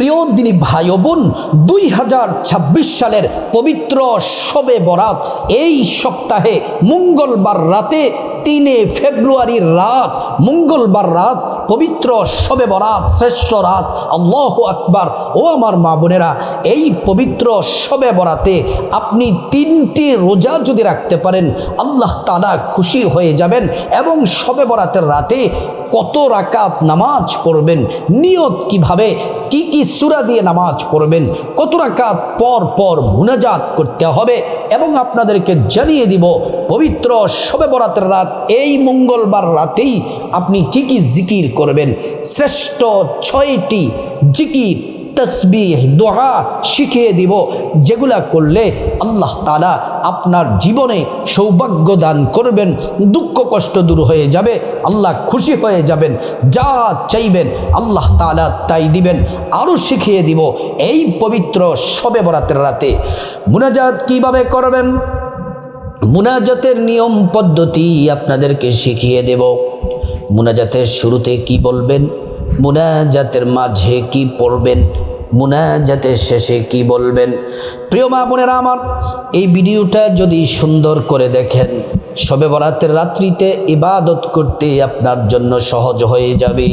প্রিয় দিনী ভাই ও বোন, 2026 সালের পবিত্র শবে বরাত এই সপ্তাহে মঙ্গলবার রাতে 3 ফেব্রুয়ারির রাত, মঙ্গলবার রাত, পবিত্র শবে বরাত, শ্রেষ্ঠ রাত। আল্লাহু আকবার। ও আমার মা বোনেরা, এই পবিত্র শবে বরাতে আপনি 3টি রোজা যদি রাখতে পারেন, আল্লাহ তাআলা খুশি হয়ে যাবেন। এবং শবে বরাতের রাতে কত রাকাত নামাজ পড়বেন, নিয়ত কিভাবে, কি সূরা দিয়ে নামাজ পড়বেন, কত রাকাত পর পর মুনাজাত করতে হবে, এবং আপনাদেরকে জানিয়ে দিব পবিত্র শবে বরাতের রাত এই মঙ্গলবার রাতেই আপনি কি জিকির করবেন। শ্রেষ্ঠ 6টি জিকির, তসবিহ, দোয়া শিখিয়ে দিব, যেগুলা করলে আল্লাহ তাআলা আপনার জীবনে সৌভাগ্য দান করবেন, দুঃখ কষ্ট দূর হয়ে যাবে, আল্লাহ খুশি হয়ে যাবেন, যা চাইবেন আল্লাহ তাআলা তাই দিবেন। আরও শিখিয়ে দিব এই পবিত্র শবে বরাতের রাতে মুনাজাত কিভাবে করবেন, মুনাজাতের নিয়ম পদ্ধতি আপনাদেরকে শিখিয়ে দেব। মুনাজাতের শুরুতে কি বলবেন, মুনাজাতের মাঝে কি পড়বেন, মুনাজাতের শেষে কি বলবেন। প্রিয় মা বোনেরা আমার, এই ভিডিওটা যদি সুন্দর করে দেখেন, শবে বরাতের রাত্রিতে ইবাদত করতে আপনার জন্য সহজ হয়ে যাবে।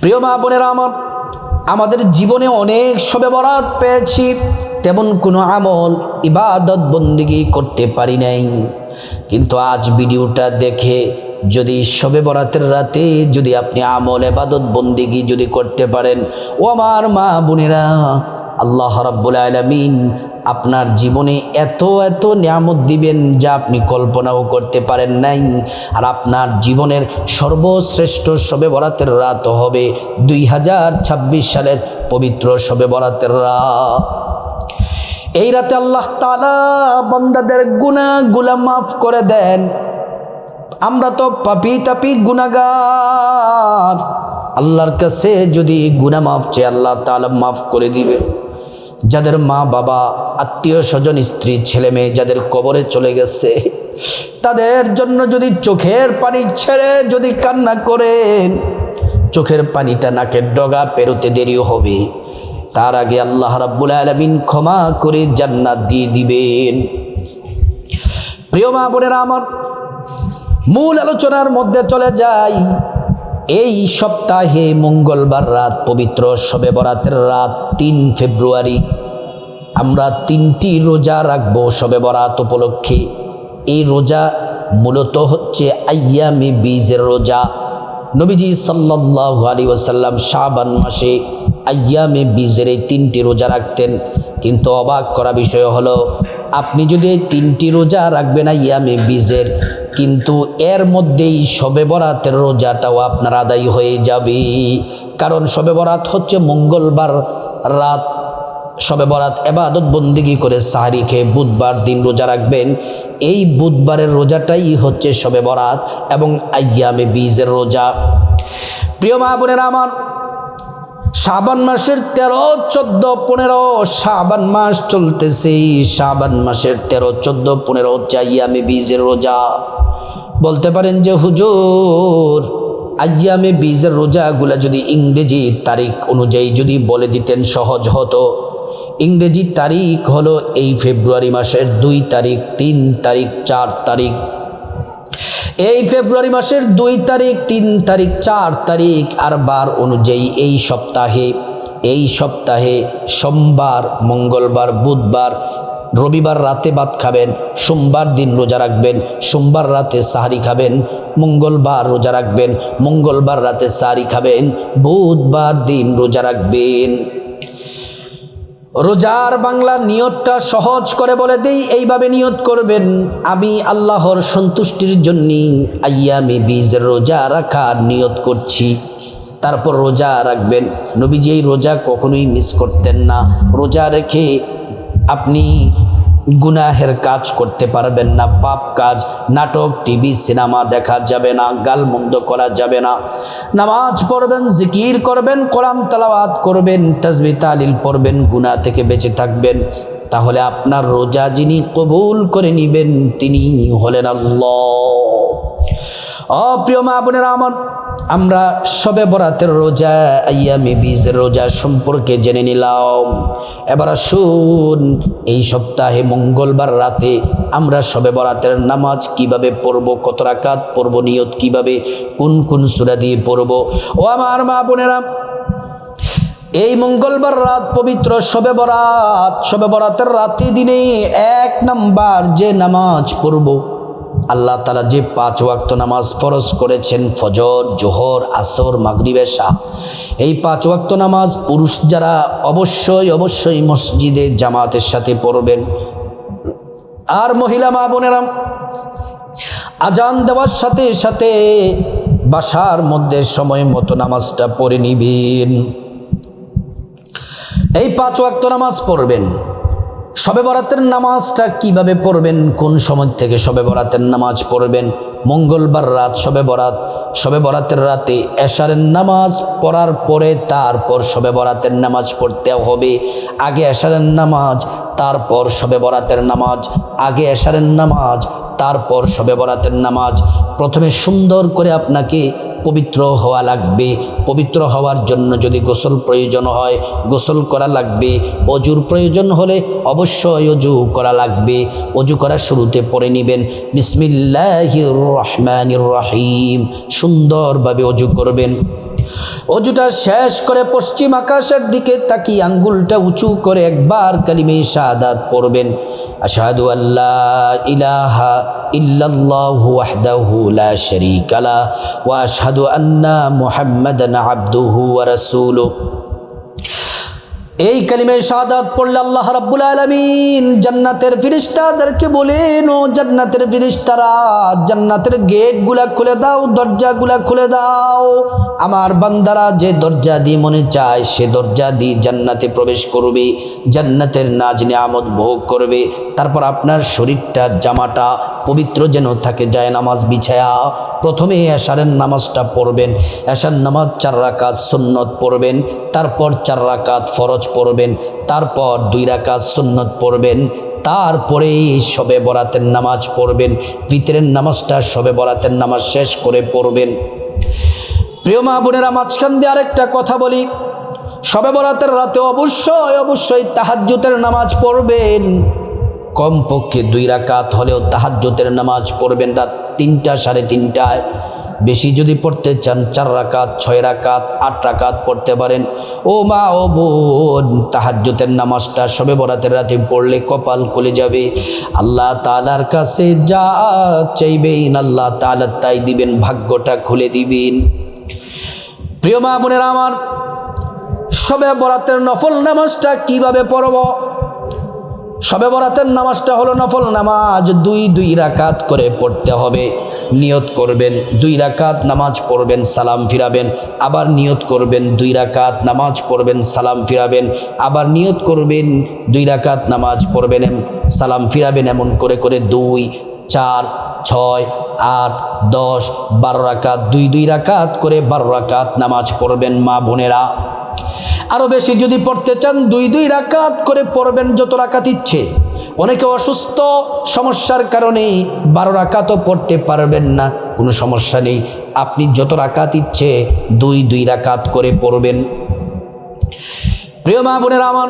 প্রিয় মা বোনেরা আমার, আমাদের জীবনে অনেক শবে বরাত পেয়েছি, তেমন কোনো আমল ইবাদত বন্দেগী করতে পারি নাই। কিন্তু আজ ভিডিওটা দেখে যদি শবে বরাতের রাতে যদি আপনি আমল ইবাদত বন্দেগী যদি করতে পারেন, ও আমার মা বোনেরা, আল্লাহ রাব্বুল আলামিন আপনার জীবনে এত এত নিয়ামত দিবেন যা আপনি কল্পনাও করতে পারেন নাই। আর আপনার জীবনের সর্বশ্রেষ্ঠ শবে বরাতের রাত হবে 2026 সালের পবিত্র শবে বরাতের রাত। এই রাতে আল্লাহ তাআলা বান্দাদের গুনাহগুলো মাফ করে দেন। আমরা তো পাপী তাপী গুনাহগার, আল্লাহর কাছে যদি গুনাহ মাফ চাই আল্লাহ তাআলা মাফ করে দিবে। যাদের মা বাবা, আত্মীয় স্বজন, স্ত্রী, ছেলে মেয়ে যাদের কবরে চলে গেছে, তাদের জন্য যদি চোখের পানি ছেড়ে যদি কান্না করেন, চোখের পানিটা নাকের ডগা পেরোতে দেরি হবে, তার আগে আল্লাহ রাব্বুল আলামিন ক্ষমা করে জান্নাত দিয়ে দিবেন। প্রিয় মা বোনেরা আমার, মূল আলোচনার মধ্যে চলে যাই। এই সপ্তাহে মঙ্গলবার রাত, পবিত্র শবে বরাতের রাত 3 ফেব্রুয়ারি, আমরা 3টি রোজা রাখবো শবে বরাত উপলক্ষে। এই রোজা মূলত হচ্ছে আইয়ামে বীজের রোজা। নবীজি সাল্লাল্লাহু আলাইহি ওয়াসাল্লাম শাবান মাসে আইয়ামে বীজের এই 3টি রোজা রাখতেন। কিন্তু অবাক করা বিষয় হলো, আপনি যদি এই 3টি রোজা রাখবেন আইয়ামে বীজের, কিন্তু এর মধ্যেই শবে বরাতের রোজাটাও আপনার আদায় হয়ে যাবে। কারণ শবে বরাত হচ্ছে মঙ্গলবার রাত। শবে বরাত ইবাদত বন্দেগী করে সাহরি খেয়ে বুধবার দিন রোজা রাখবেন। এই বুধবারের রোজাটাই হচ্ছে শবে বরাত এবং আইয়ামে বীজের রোজা। প্রিয় মা বোনেরা আমার, শাবান মাসের 13, 14, 15 শাবান মাস চলতেছে। শাবান মাসের 13, 14, 15 হচ্ছে আইয়ামে বীজের রোজা। বলতে পারেন যে হুজুর, আইয়ামে বীজের রোজাগুলা যদি ইংরেজি তারিখ অনুযায়ী যদি বলে দিতেন সহজ হতো। ইংরেজি তারিখ হলো এই ফেব্রুয়ারি মাসের 2 তারিখ, 3 তারিখ, 4 তারিখ। এই ফেব্রুয়ারি মাসের 2 তারিখ, 3 তারিখ, 4 তারিখ আর বার অনুযায়ী এই সপ্তাহে সোমবার, মঙ্গলবার, বুধবার, রবিবার রাতে ভাত খাবেন, সোমবার দিন রোজা রাখবেন, সোমবার রাতে সাহরি খাবেন, মঙ্গলবার রোজা রাখবেন, মঙ্গলবার রাতে সাহরি খাবেন, বুধবার দিন রোজা রাখবেন। রোজার বাংলা নিয়তটা সহজ করে বলে দেই, এইভাবে নিয়ত করবেন, আমি আল্লাহর সন্তুষ্টির জন্য আইয়ামে বীজের রোজা রাখার নিয়ত করছি। তারপর রোজা রাখবেন। নবীজি এই রোজা কখনোই মিস করতেন না। রোজা রেখে আপনি গুনাহের কাজ করতে পারবেন না, পাপ কাজ, নাটক, টিভি, সিনেমা দেখা যাবে না, গালমন্দ করা যাবে না। নামাজ পড়বেন, জিকির করবেন, কোরআন তেলাওয়াত করবেন, তাসবিহ তাহলিল পড়বেন, গুনাহ থেকে বেঁচে থাকবেন। তাহলে আপনার রোজা যিনি কবুল করে নেবেন তিনি হলেন আল্লাহ। প্রিয় মা বোনেরা আমার, আমরা শবে বরাতের রোজা, আইয়ামে বীজের রোজা সম্পর্কে জেনে নিলাম। এবার আসুন এই সপ্তাহে মঙ্গলবার রাতে আমরা শবে বরাতের নামাজ কিভাবে পড়ব, কত রাকাত পড়ব, নিয়ত কিভাবে, কোন কোন সূরা দিয়ে পড়ব। ও আমার মা বোনেরা, এই মঙ্গলবার রাত পবিত্র শবে বরাত, শবে বরাতের রাতে দিনে 1 নাম্বার যে নামাজ পড়ব, আল্লাহ তাআলা যে 5 ওয়াক্ত নামাজ ফরজ করেছেন, ফজর, জোহর, আসর, মাগরিব, এশা, এই 5 ওয়াক্ত নামাজ পুরুষ যারা অবশ্যই মসজিদে জামাতের সাথে পড়বেন। আর মহিলা মা বোনেরা আজান দেওয়ার সাথে সাথে বাসার মধ্যে সময় মতো নামাজটা পড়ে নিবেন। এই 5 ওয়াক্ত নামাজ পড়বেন। শবে বরাতের নামাজটা কিভাবে পড়বেন, কোন সময় থেকে শবে বরাতের নামাজ পড়বেন? মঙ্গলবার রাত শবে বরাত, শবে বরাতের রাতে এশারের নামাজ পড়ার পরে তারপর শবে বরাতের নামাজ পড়তে হবে। আগে এশারের নামাজ, তারপর শবে বরাতের নামাজ, আগে এশারের নামাজ, তারপর শবে বরাতের নামাজ। প্রথমে সুন্দর করে আপনাকে পবিত্র হওয়া লাগবে। পবিত্র হওয়ার জন্য যদি গোসল প্রয়োজন হয় গোসল করা লাগবে, অজুর প্রয়োজন হলে অবশ্যই অজু করা লাগবে। অজু করার শুরুতে পড়ে নেবেন বিসমিল্লাহির রহমানির রহিম, সুন্দরভাবে অজু করবেন। অজুটা শেষ করে পশ্চিম আকাশের দিকে তাকিয়ে আঙ্গুলটা উঁচু করে একবার কালিমে শাহাদাত পড়বেন। আশহাদু আল্লা ইলাহা ইল্লাল্লাহু ওয়াহদাহু লা শারীকা লাহু ওয়া আশহাদু আন্না মুহাম্মাদান আবদুহু ওয়া রাসূলুহু। এই কালিমে শাহাদাত পড়লে আল্লাহ রাব্বুল আলামিন জান্নাতের ফেরেশতাদেরকে বলেন, ও জান্নাতের ফেরেশতারা, জান্নাতের গেটগুলা খুলে দাও, দরজাগুলা খুলে দাও। আমার বান্দারা যে দরজা দিয়ে মনে চায় সে দরজা দিয়ে জান্নাতে প্রবেশ করবে, জান্নাতের নাজ নিয়ামত ভোগ করবে। তারপর আপনার শরীরটা, জামাটা পবিত্র যেন থাকে, যায় নামাজ বিছায়া প্রথমে এশারের নামাজটা পড়বেন। এশার নামাজ 4 রাকাত সুন্নত পড়বেন, তারপর 4 রাকাত ফরজ পড়বেন, তারপর 2 রাকাত সুন্নত পড়বেন, তারপরে শবে বরাতের নামাজ পড়বেন। ভিতরের নামাজটা শবে বরাতের নামাজ শেষ করে পড়বেন। প্রিয় মা বোনেরা, মাঝখান দিয়ে আরেকটা কথা বলি, শবে বরাতের রাতে অবশ্যই তাহাজ্জুদের নামাজ পড়বেন। কমপক্ষে 2 রাকাত হলেও তাহাজ্জুদের নামাজ পড়বেন রাত 3টা, 3:30টায়। বেশি যদি পড়তে চান 4 রাকাত, 6 রাকাত, 8 রাকাত পড়তে পারেন। ও মা ও বোন, তাহাজ্জুদের নামাজটা শবে বরাতের রাতে পড়লে কপাল খুলে যাবে। আল্লাহ তাআলার কাছে যা চাইবেন আল্লাহ তাআলা তাই দিবেন, ভাগ্যটা খুলে দিবেন। প্রিয় মা বোনেরা আমার, শবে বরাতের নফল নামাজটা কিভাবে পড়ব? শবে বরাতের নামাজটা হলো নফল নামাজ, 2 রাকাত করে পড়তে হবে। নিয়ত করবেন 2 রাকাত নামাজ পড়বেন, সালাম ফিরাবেন, আবার নিয়ত করবেন 2 রাকাত নামাজ পড়বেন, সালাম ফিরাবেন, আবার নিয়ত করবেন 2 রাকাত নামাজ পড়বেন, সালাম ফিরাবেন। এমন করে করে 2, 4, 6, 8, 10, 12 রাকাত, 2 রাকাত করে 12 রাকাত নামাজ পড়বেন মা বোনেরা। আরো বেশি যদি পড়তে চান 2 রাকাত করে পড়বেন, যত রাকাত ইচ্ছে। অনেকে অসুস্থ, সমস্যার কারণে 12 রাকাতও পড়তে পারবেন না, কোনো সমস্যা নেই, আপনি যত রাকাত ইচ্ছে 2 রাকাত করে পড়বেন। প্রিয় মা বোনেরা আমার,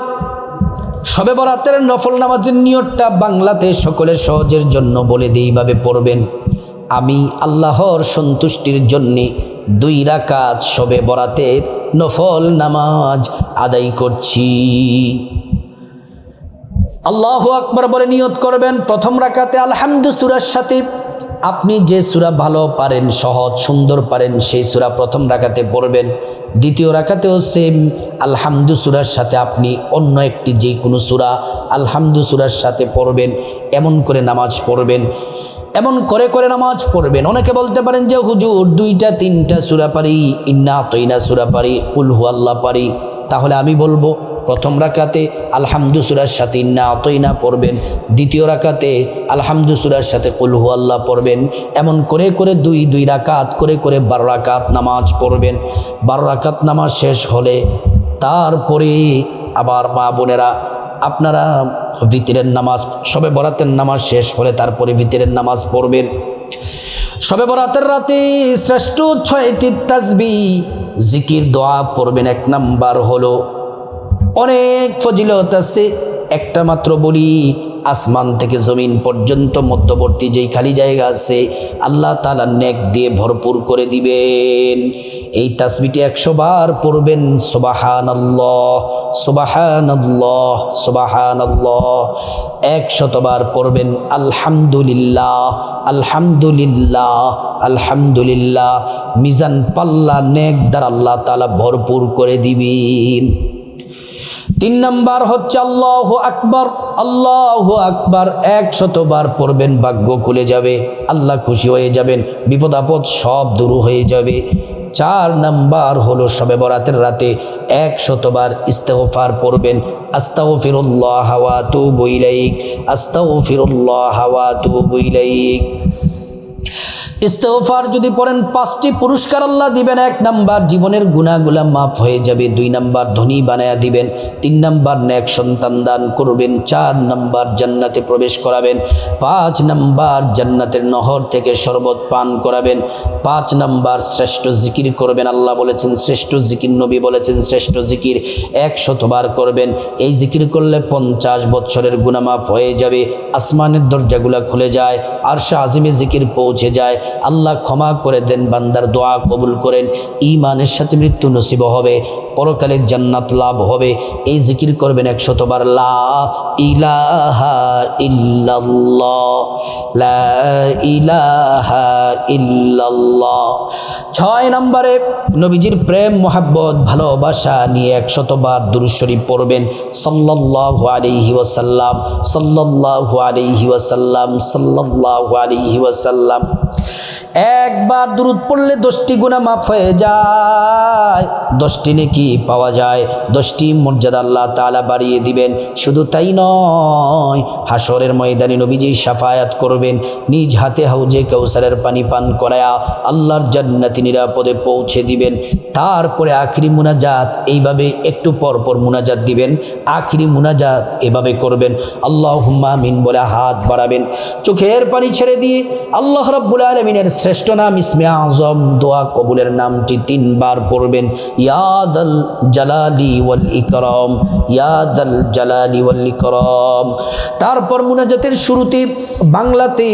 শবে বরাতের নফল নামাজের নিয়তটা বাংলাতে সকলের সহজের জন্য বলে দিই, এইভাবে পড়বেন। আমি আল্লাহর সন্তুষ্টির জন্যে 2 রাকাত শবে বরাতের নফল নামাজ আদায় করছি। আল্লাহু আকবার বলে নিয়ত করবেন। প্রথম রাকাতে আলহামদু সূরার সাথে আপনি যে সূরা ভালো পারেন, সহজ সুন্দর পারেন, সেই সূরা প্রথম রাকাতে পড়বেন। দ্বিতীয় রাকাতেও সেম আলহামদু সূরার সাথে আপনি অন্য একটি যে কোনো সূরা আলহামদু সূরার সাথে পড়বেন। এমন করে নামাজ পড়বেন, এমন করে করে নামাজ পড়বেন। অনেকে বলতে পারেন যে হুজুর 2টা 3টা সূরা পারি, ইন্না আতাইনা সূরা পারি, কুল হুয়াল্লাহ পারি। তাহলে আমি বলবো প্রথম রাকাতে আলহামদু সূরার সাথে ইন্না আতাইনা পড়বেন, দ্বিতীয় রাকাতে আলহামদু সূরার সাথে কুল হুয়াল্লাহ পড়বেন। এমন করে করে 2 রাকাত করে করে 12 রাকাত নামাজ পড়বেন। 12 রাকাত নামাজ শেষ হলে তারপরে আবার মা বোনেরা আপনারা ভিতরের নামাজ, শবে বরাতের নামাজ শেষ হলে তারপরে ভিতরের নামাজ পড়বেন। শবে বরাতের রাতে শ্রেষ্ঠ 6টি তাসবিহ জিকির দোয়া পড়বেন। 1 নাম্বার হলো, অনেক ফজিলত আছে, একটা মাত্র বলি, আসমান থেকে জমিন পর্যন্ত মধ্যবর্তী যেই খালি জায়গা আছে আল্লাহ তাআলা নেক দিয়ে ভরপুর করে দিবেন। এই তাসবিহটি 100 বার পড়বেন। সুবহানাল্লাহ সুবহানাল্লাহ সুবহানাল্লাহ। 100 বার পড়বেন আলহামদুলিল্লাহ আলহামদুলিল্লাহ আলহামদুলিল্লাহ। মিজান পাল্লা নেক দ্বারা আল্লাহ তাআলা ভরপুর করে দিবেন। 3 নাম্বার হচ্ছে আল্লাহু আকবার আল্লাহু আকবার। 100 বার পড়বেন, ভাগ্য খুলে যাবে, আল্লাহ খুশি হয়ে যাবেন, বিপদ আপদ সব দূর হয়ে যাবে। 4 নাম্বার হলো শবে বরাতের রাতে 100 বার ইস্তিগফার পড়বেন। আস্তাগফিরুল্লাহ ওয়া আতুবু ইলাইক আস্তাগফিরুল্লাহ ওয়া আতুবু ইলাইক। ইস্তিগফার যদি পড়েন 5টি পুরস্কার আল্লাহ দিবেন। 1 নাম্বার জীবনের গুনাহগুলা মাফ হয়ে যাবে। 2 নাম্বার ধনী বানায়া দিবেন। 3 নাম্বার নেক সন্তান দান করবেন। 4 নাম্বার জান্নাতে প্রবেশ করাবেন। 5 নাম্বার জান্নাতের নহর থেকে শরবত পান করাবেন। 5 নাম্বার শ্রেষ্ঠ জিকির করবেন। আল্লাহ বলেছেন শ্রেষ্ঠ জিকির, নবী বলেছেন শ্রেষ্ঠ জিকির 100 বার করবেন। এই জিকির করলে 50 বছরের গুনাহ মাফ হয়ে যাবে, আসমানের দরজাগুলা খুলে যায়, আরশে আজিমে জিকির পৌঁছে যায়, আল্লাহ ক্ষমা করে দেন, বান্দার দোয়া কবুল করেন, ঈমানের সাথে মৃত্যু নসিব হবে, পরকালে জান্নাত লাভ হবে। এই জিকির করবেন 100 বার, লা ইলাহা ইল্লাল্লাহ লা ইলাহা ইল্লাল্লাহ। 6 নম্বরে নবীজির প্রেম মোহাব্বত ভালোবাসা নিয়ে 100 বার দুরূদ শরীফ পড়বেন। সাল্লাল্লাহু আলাইহি ওয়াসাল্লাম সাল্লাল্লাহু আলাইহি ওয়াসাল্লাম সাল্লাল্লাহু আলাইহি ওয়াসাল্লাম। একবার দুরূদ পড়লে 10টি গুনাহ মাফ হয়ে যায়, 10টি নেকি পাওয়া যায়, 10টি মর্যাদা আল্লাহ তাআলা বাড়িয়ে দিবেন। শুধু তাই নয়, হাসরের ময়দানে নবীজি শাফায়াত করবেন, নিজ হাতে হাউজে কাউসারের পানি পান করায়া আল্লাহর জান্নাতে নিরাপদে পৌঁছে দিবেন। তারপরে আখিরি মুনাজাত, এইভাবে একটু পর পর মুনাজাত দিবেন। আখিরি মুনাজাত এভাবে করবেন, আল্লাহুম্মা আমিন বলে হাত বাড়াবেন, চোখের পানি ছেড়ে দিয়ে আল্লাহ রাব্বুল আলামিনের শ্রেষ্ঠ নাম ইসমে আযম দোয়া কবুলের নামটি 3 বার পড়বেন। ইয়া যাল জালালি ওয়াল ইকরাম ইয়া যাল জালালি ওয়াল ইকরাম। তারপর মুনাজাতের শুরুতে বাংলাতে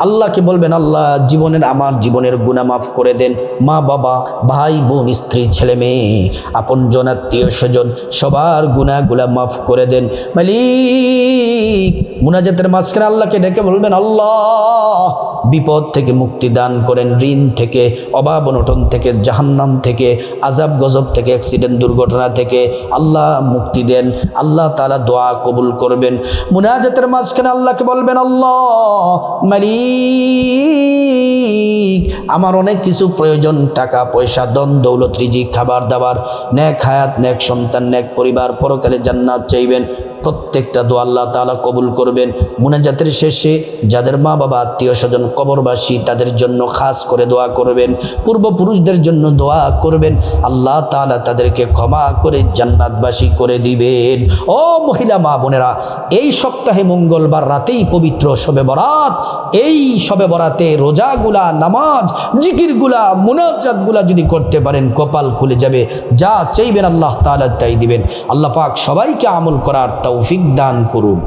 আল্লাহকে বলবেন, আল্লাহ আমার জীবনের গুনাহ মাফ করে দেন, মা বাবা ভাই বোন স্ত্রী ছেলে মেয়ে আপনজন আত্মীয় স্বজন সবার গুনাহগুলা মাফ করে দেন মালিক। মুনাজাতের মাঝখানে আল্লাহকে ডেকে বলবেন, আল্লাহ বিপদ থেকে মুক্তি দান করেন, ঋণ থেকে, অভাব অনটন থেকে, জাহান্নাম থেকে, আযাব গজব থেকে, অ্যাক্সিডেন্ট দুর্ঘটনা থেকে আল্লাহ মুক্তি দেন। আল্লাহ তাআলা দোয়া কবুল করবেন। মুনাজাতের মাঝখানে আল্লাহকে বলবেন, আল্লাহ মালিক আমার অনেক কিছু প্রয়োজন, টাকা পয়সা ধন দৌলত রিজিক খাবার দাবার, নেক হায়াত নেক সন্তান নেক পরিবার, পরকালে জান্নাত চাইবেন। প্রত্যেকটা দোয়া আল্লাহ তাআলা কবুল করবেন। মুনাজাতের শেষে যাদের মা বাবা আত্মীয় স্বজন কবরবাসী তাদের জন্য খাস করে দোয়া করবেন, পূর্বপুরুষদের জন্য দোয়া করবেন, আল্লাহ তাআলা তাদেরকে ক্ষমা করে জান্নাতবাসী করে দিবেন। ও মহিলা মা বোনেরা, এই সপ্তাহে মঙ্গলবার রাতেই পবিত্র শবে বরাত, এই শবে বরাতে রোজাগুলা, নামাজ, জিকিরগুলা, মুনাজাতগুলা যদি করতে পারেন কপাল খুলে যাবে, যা চাইবেন আল্লাহ তাআলা তাই দিবেন। আল্লাহ পাক সবাইকে আমল করার তৌফিক দান করুন।